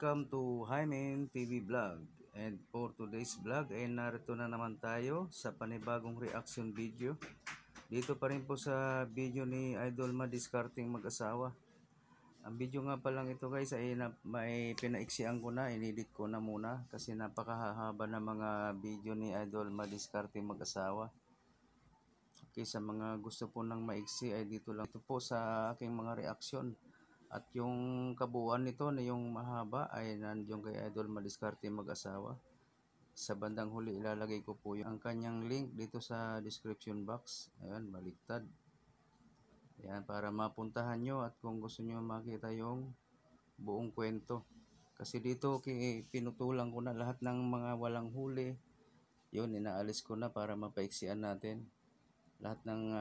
Welcome to Hymen TV Vlog. And for today's vlog ay narito na naman tayo sa panibagong reaction video. Dito pa rin po sa video ni Idol Madiskarteng Mag-asawa. Ang video nga pa lang ito guys ay may pinaiksian ko na, inedit ko na muna kasi napakahaba na mga video ni Idol Madiskarteng Mag-asawa. Okay, sa mga gusto po ng maiksi ay dito lang ito po sa aking mga reaksyon. At yung kabuuan nito na yung mahaba ay nandiyon kay Idol Madiskarteng Mag-asawa. Sa bandang huli ilalagay ko po yung ang kanyang link dito sa description box. Ayan, baliktad. Ayan, para mapuntahan nyo at kung gusto nyo makita yung buong kwento. Kasi dito pinutulang ko na lahat ng mga walang huli. Yun, inaalis ko na para mapaiksian natin. Lahat ng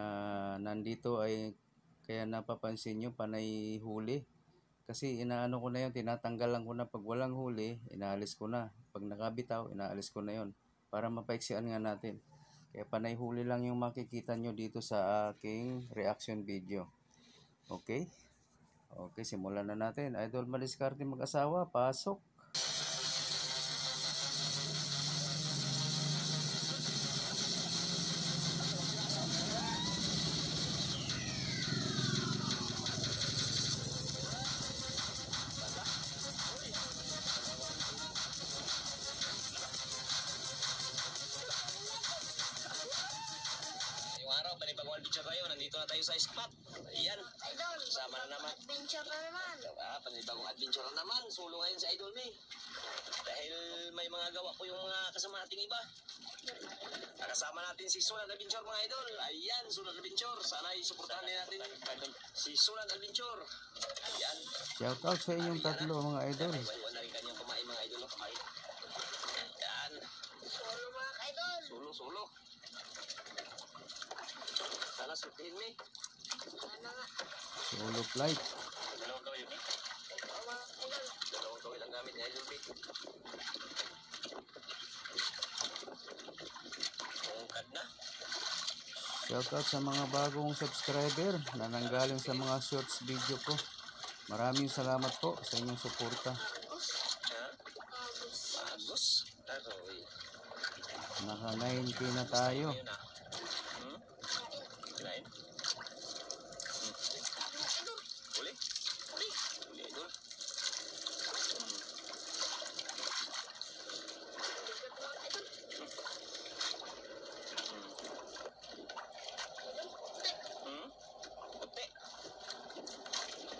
nandito ay kaya napapansin nyo panay huli. Kasi inaano ko na yun, tinatanggalan ko na pag walang huli, inaalis ko na. Pag nakabitaw, inaalis ko na yun. Para mapaiksian nga natin. Kaya panay huli lang yung makikita nyo dito sa aking reaction video. Okay? Okay, simulan na natin. Idol Madiskarteng Mag-asawa, pasok! Panibagong adventure tayo, nandito na tayo sa spot. Ayan, Idol, sama na naman. adventure na naman. Panibagong adventure na naman. Solo ngayon si Idol May. Dahil may mga gawa po yung mga kasama nating iba. Kasama natin si Sulan Adventure mga idol. Ayan, Sulan Adventure. Sana isuportahan din natin si Sulan Adventure. Ayan. Shout out sa inyong tatlo mga idol. Iwan na rin kanyang kumain mga idol. Ayan. Solo mga idol. Solo. Sana sultihin mo eh. Ano nga? Solo flight. Dalawang kawil. Oo mga idol. Dalawang kawil ang gamit ni Idol May. Ungkad na. Shout out sa mga bagong subscriber na nanggaling sa mga shorts video ko. Maraming salamat po sa inyong suporta. Ha? Agus. Aroy. Naka 9K na tayo. Ayun na. Kinain? Uli? Uli, Idol. Puti.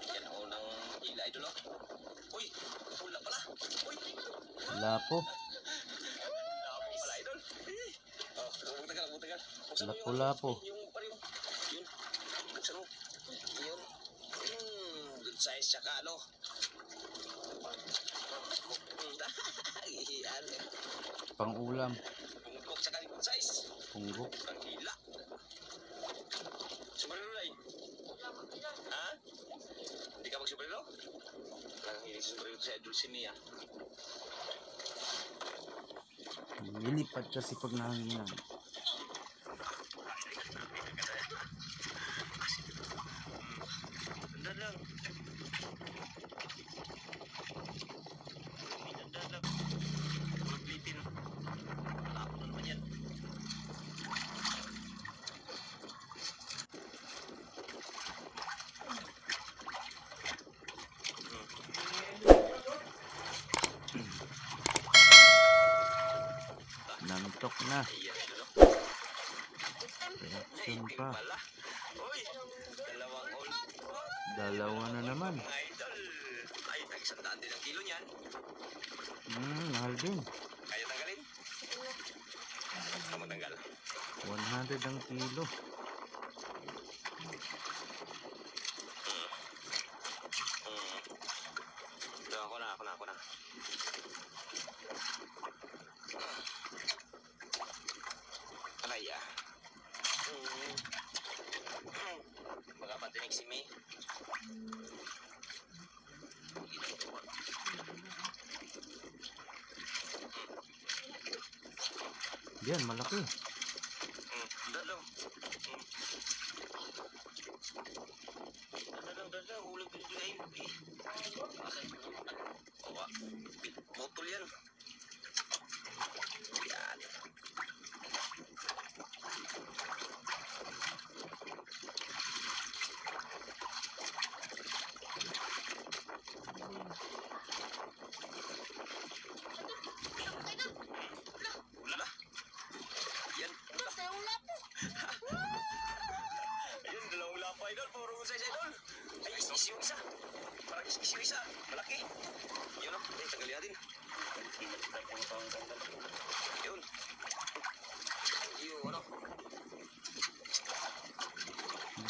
Yan ang unang hila, Idol. Uy, pula pala. Uy, Wala po. labo pala, Idol. Butagal. Buksan mo yung Lapu-lapu. Yung parang, yun. Buksan mo. Yun. Good size tsaka ano. Yan. Pang-ulam. Punggok tsaka good size. Punggok. Ang hila. Sumarilo na Ha? Hindi ka magsumarilo? Walang hilig sumarilo sa Idol si Mia. Nilipad kasi pag nahanginan. Dandan lang. Dandan lang. Maglitin. Malapot na naman yan. Nantok na. Ayan, Idol. Reaction pa. Pala. Uy, dalawang all. Dalawa na naman. Mga idol. Ay, tag-100 din ang kilo niyan. Mahal din. Kaya tanggalin? Kamu tanggal. 100 ang kilo. Ako na. Aray ah. Baka patinig si May. Yan, malaki. Dalaw. Dalaw, huli ko dito ay. Okay. Bawa. idol yan. Yan. Wala na. Yan. Idol, tayo lapo. Ayun, dalawang lapo idol. Puro size idol. Ay, is yung isa. Parang is yung isa. Malaki. Yun o. Ay, tanggalin natin. Yun. Yun, ano.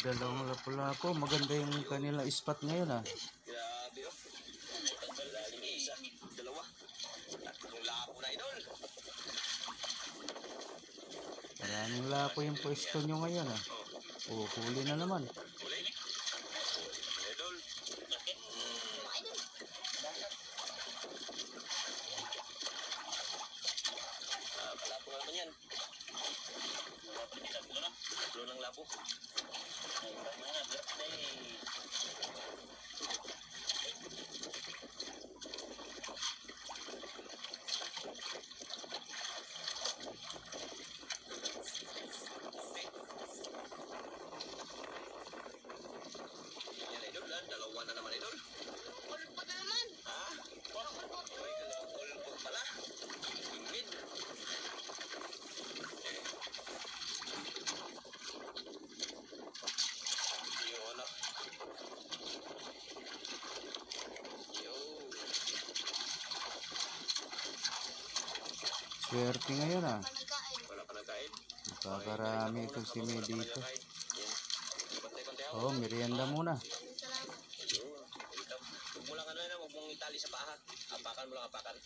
Dalawang lapu-lapo. Maganda yung kanila spot ngayon ah. Grabe o. Tanggalin isa. Dalawa. Tatlong lapo na idol. Maraming lapo yung pwesto nyo ngayon ah. Oh, huli na naman. Uli. Idol. Lapo na naman yan. Tatlo ng lapo. Yan idol, dalawa na naman idol. Ulpot na naman. Ha? Oy, ulpot pala. Ingid. Yun, ano. Yun. Swerte ngayon ah. Panagkain. Wala pa nagkain. Nakakarami ito si May dito. Yan. Pantay-pantay ako. Oh, merienda muna. Salamat. Ayun. Ito. Huwag mo lang ano na, huwag mong itali sa paha. Apakan mo lang, apakan.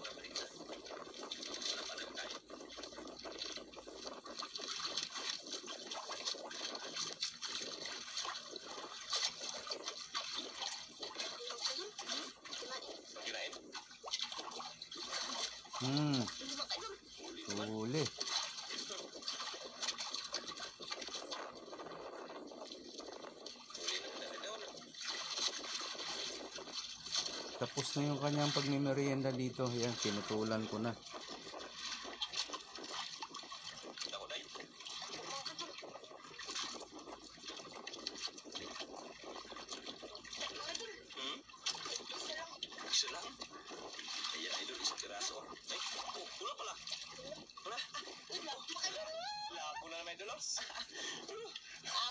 Wala pa nagkain. Kirain? Hindi ba idol? Huli. Huli na idol. Tapos na yung kanyang pagmimerienda dito. Yan, pinutulan ko na. Ako day. Hmm? Isa lang. Ayan idol, isang piraso. Ay, oh, wala pala. Wala. Lapo na naman idol.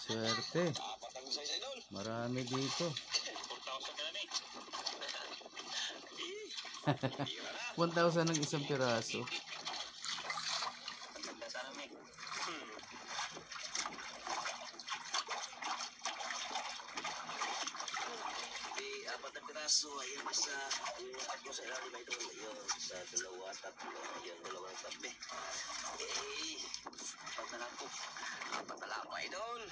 Swerte. Apat ang size idol. Marami dito. 4,000 ka na eh. 1,000 ng isang piraso. Ang ganda sana may. Apat na piraso. Ayan, isa. Yung tatlo sa ilalim ito. Ayan, isa, dalawa, tatlo. Ayan, dalawang tabi. Apat na lang po. Apat na lang po, idol.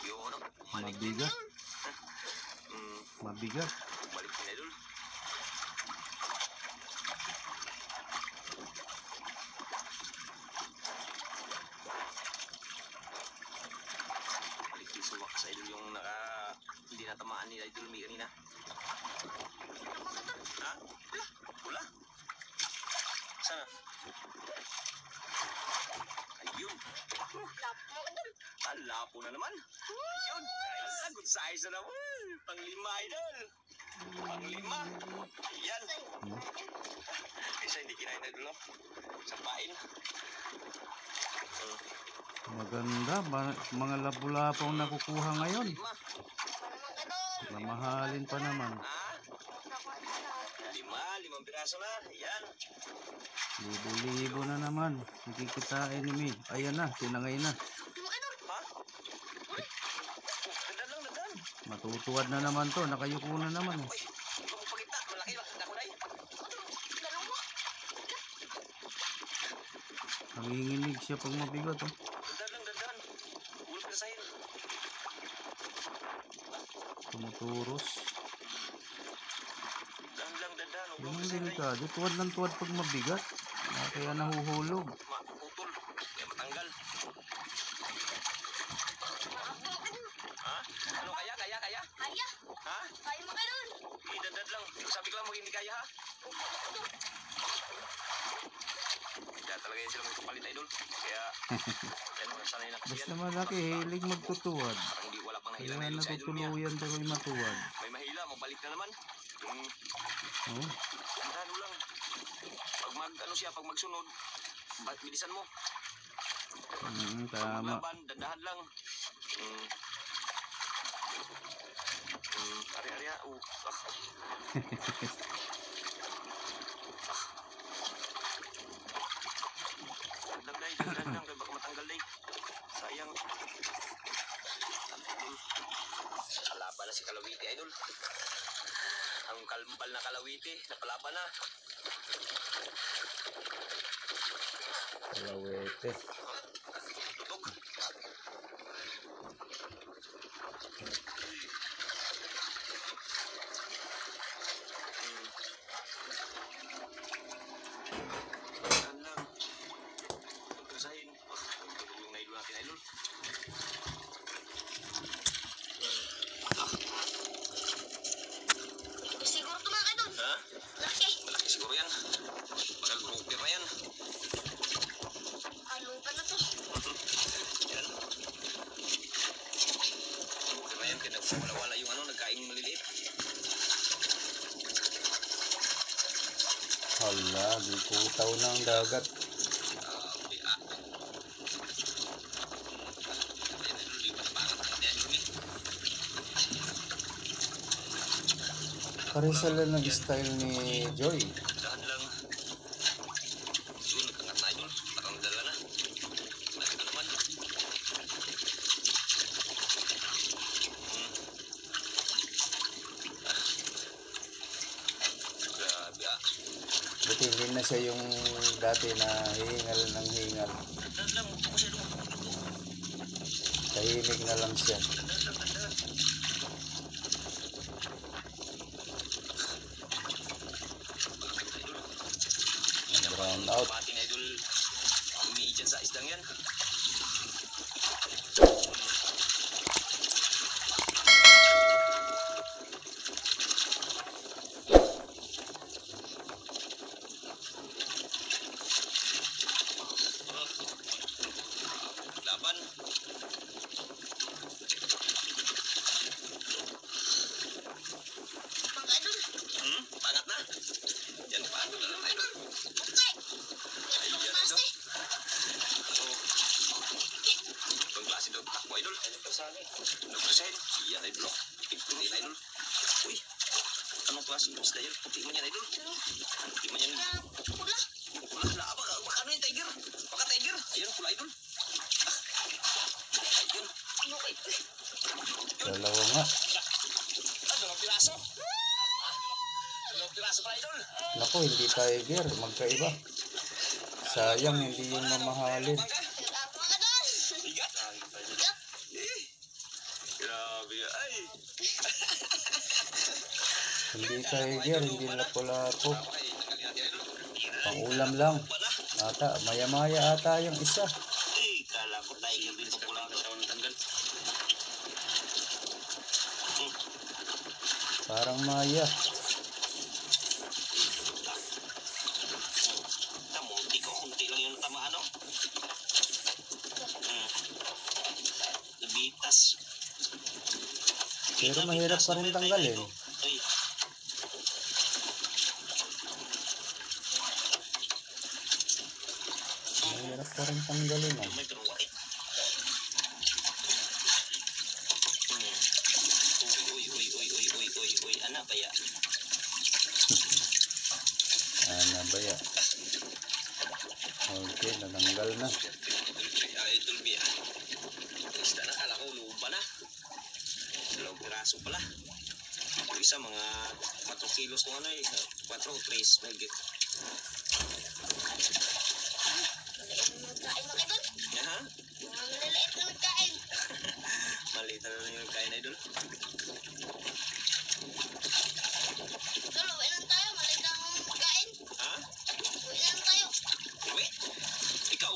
Yun, bumalik. Mabigat. Mabigat. Bumalik na, idol. Balik yung suwak sa idol yung hindi natamaan ni idol may kanina. Ha? Wala? Sana? Ayun. Lapo, idol. Lapo na naman. Yun. Ay, good size na naman. Pang-5, idol. Pang-5. Ayan. Isa hindi kinain na dulo. Sampain. Maganda. Mga lapu-lapaw na kukuha ngayon. 5. Ano naman idol? Mamahalin pa naman. Ha? Nakuha na. 5 piraso na. Ayan. Libo-libo na naman. Nakikitain ni May. Ayan na, tinangay na. Ano idol? Ha? Uy. Dandan lang, dandan. Matutuwad na naman to. Nakayuko na naman. Uy. Huwag mo pagkita. Malaki ba? Nakulay. Dalawa. Nanginginig siya pag mabigat. Oh. Dandan lang, dandan. Huwag pirasahin. Tumuturos. Dandan lang, dandan. Huwag Yung pirasahin. delikado. Tuwad ng tuwad pag mabigat. Kaya nahuhulog. Maputol. Kaya matanggal. Ha? Ano kaya? Kaya. Ha? Kaya mga idol. Idadad lang. Sabi ko lang hindi kaya ha. Kaya talaga yan sila magpapalit idol. Kaya yan mga sanay na kasi Basta yan. malaki, hilig magtutuwad. Parang hindi wala pang nahila Kaya na idol sa idol niya. natutuluyan tayo matuwad. May mahila, mabalik na naman. Oh, Tandaan mo lang. Pag magsunod, bilisan mo. Pag tama. maglaban, dandahan lang. Ari-ari ha. Dandan lang, kaya baka matanggal day. Sayang. Kalaban na si Kalawiti, idol. Ang kalmbal na Kalawiti, napalaban na. Kalawete. Tutog. Dandan lang. Pagkasahin. Tulog yung naidol natin, idol. Siguro ito mga idol. Ha? Laki. Malaki siguro yan. Bagal grouper na yan. Ano pa na to? Yan. Grouper na yan. Kaya nagpawala-wala yung nagkaing maliliit. Hala, di putaw ng dagat. Grabe ah. Ayan, idol. Di ba napangat ang yan, idol, eh. Paresala ng style ni Joy. Dahan lang. Yun, nagkangat na idol. Parang dala na. Nakita naman. Grabe ah. Buti hindi na siya yung dati na hingal ng hingal. Dahan lang. Huwag mo siya lumapit. Tahimik na lang siya. Dahan lang, dahan. Brown out. Pati na idol. Umiidyan sa isdang yan. Laban. Mga idol. Pangat na. Yan, paano na lang idol. Okay. Ay, Ito yan, klase. idol. Itong klase daw takbo idol. Nagpresahin. Yan idol. Ipin din idol. Uy. Anong klase yung isda yan? Puti man yan idol. Puti man yan. Pula. Wala, baka ano yung tiger? Baka tiger. Ayun, pula idol. Ayun. Ano kayo? Dalawa nga. Dalawang piraso. Dalawang piraso pa idol. Naku, hindi tiger. Magkaiba. Sayang, hindi yung mamahalin. Bangka. Mga idol. Bigat. Bigat. Eh. Grabe. Ay. Hindi tiger, hindi lapu-lapu. Okay, tanggalin natin idol. Pang-ulam lang. Ata, maya-maya ata yung isa. Eh, kala ko tiger din sa pulang daw siya natanggal. Parang maya. Munti ko, munti lang yung tamaan, no? Nabitas. Pero mahirap pa rin tanggalin. Ay, Mahirap pa rin tanggalin. Ah. may turuwa eh. Uy, anak ba ya? Ano ba yan? Okay, natanggal na. Ay, tulbi ah. Isda na, kala ko lupa na. Dalawang piraso pala. Yung isa mga 4 kilos kung ano eh. 4 o 3. Nagit. Nagkain mga idol. Ha? Mga maliliit na nagkain. Maliit na lang yung kain idol. Idol, uwi lang tayo. Maliit na ang magkain. Ha? Uwi lang tayo. Uwi? Ikaw?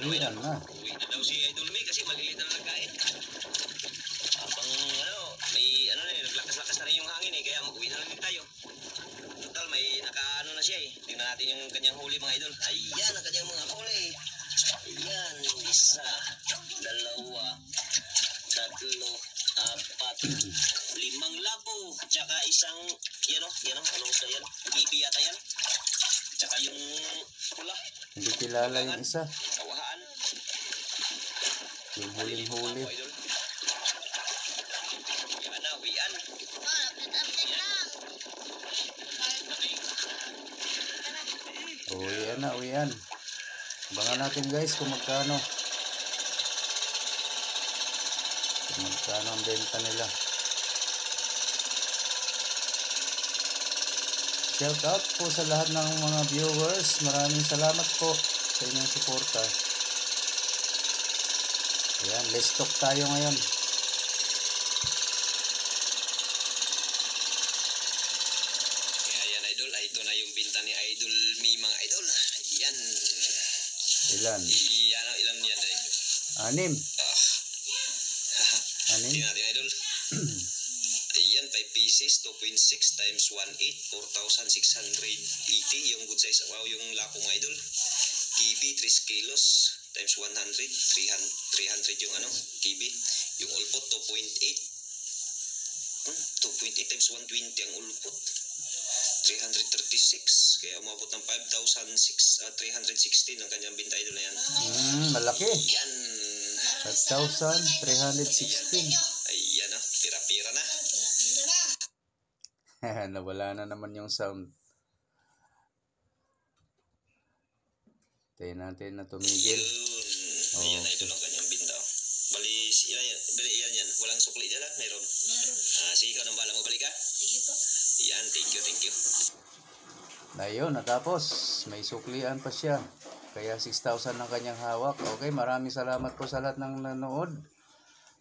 Uwian na. Uwi na daw si Idol May kasi malilit na nagkain. Habang may naglakas-lakas na rin yung hangin kaya mag-uwi na lang din tayo. Total, may nakaano na siya Tingnan natin yung kanyang huli mga idol. Ayan ang kanyang mga huli. Ayan, 1, 2, 3, 4, 5 labo. Tsaka isang, anong isa yan? Bibi yata yan. Tsaka yung pula. Hindi kilala yung isa. Kawahaan. Yung huling-huli. Yan na, uwian. Update lang. Uwian na, uwian. Abangan natin guys kung magkano. Kung magkano ang benta nila. Shout out po sa lahat ng mga viewers. Maraming salamat po sa inyong suporta. Ayan, let's talk tayo ngayon. Kaya yan idol, ito na yung binta ni Idol May mga idol. Ayan. Ilan? Ilan yan eh? 6. 6? Tingnan natin idol. Ayan, 5 pieces, 2.6 times 1.8, 4,680 yung good size. Wow, yung lapo mga idol. Kibi, 3 kilos times 100, 300 yung kibi. Yung ulpot, 2.8. 2.8 times 120 ang ulpot. 336. Kaya umabot ng 5,316 ang kanyang binta idol na yan. Malaki. Yan. 5,316. Ayan na, pira-pira na. Nawala na naman yung sound. Tayo natin na tumigil. Yun. Ayan, idol ang kanyang binta. Bali, ilan yan? Walang sukli dyan lang? Mayroon. Sige, ikaw nang bala mo. Balik ka? Sige po. Yan, thank you. Ayun, natapos. May suklian pa siya. Kaya 6,000 ang kanyang hawak. Okay, maraming salamat po sa lahat ng nanood.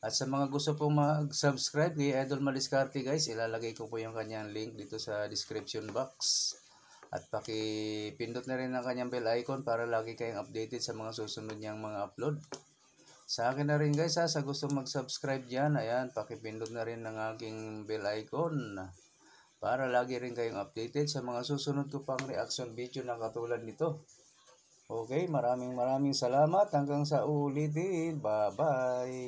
At sa mga gusto pong mag-subscribe kay Idol Madiskarte guys, ilalagay ko po yung kanyang link dito sa description box. At pakipindot na rin ang kanyang bell icon para lagi kayong updated sa mga susunod niyang mga upload. Sa akin na rin guys sa gusto mag-subscribe dyan, ayan, pakipindot na rin ang aking bell icon para lagi rin kayong updated sa mga susunod ko pang reaction video na katulad nito. Okay, maraming salamat. Hanggang sa ulitin. Bye-bye.